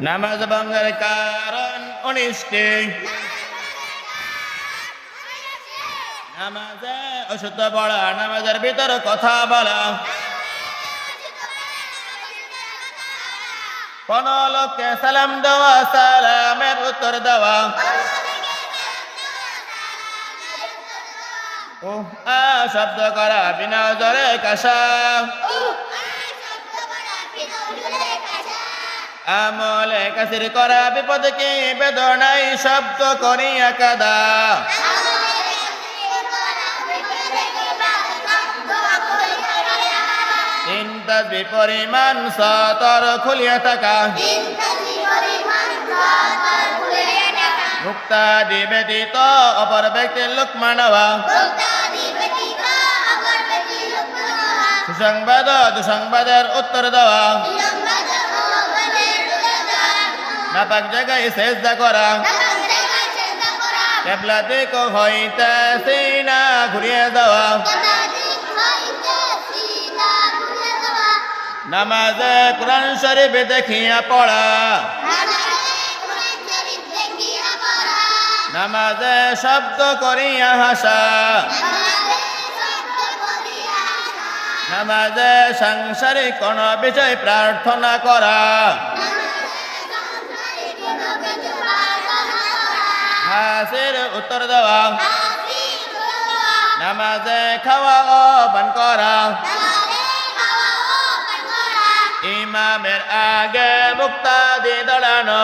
নামাজ ভঙ্গের কারণ 19টি। নামাজে অশুদ্ধ পড়া, নামাজের ভিতর কথা বলা, কোন লোককে সালাম দেওয়া, সালামের উত্তর দেওয়া, শব্দ করা বিনা জোরে কাশা, আমলে কাসির করা বিপদকে বেদনাই শব্দ করিয়া কাদা, তিন তাসবিহ পরিমাণ সতর খুলিয়া থাকা, মুক্তাদি ব্যতীত অপর ব্যক্তির লোকমা নেওয়া, সুসংবাদ দুঃসংবাদের উত্তর দেওয়া, নাপাক জায়গায় সেজদা করা, কিবলা দিক হইতে সিনা ঘুরিয়ে দেওয়া, নামাজে কুরআন শরীফ দেখিয়া পড়া, নামাজে শব্দ করিয়া হাসা, নামাজে সাংসারিক কোন বিষয় প্রার্থনা করা, হাসির উত্তর দেওয়া, নামাজে খাওয়া ও পান করা, ইমামের আগে মুক্তাদি দাঁড়ানো,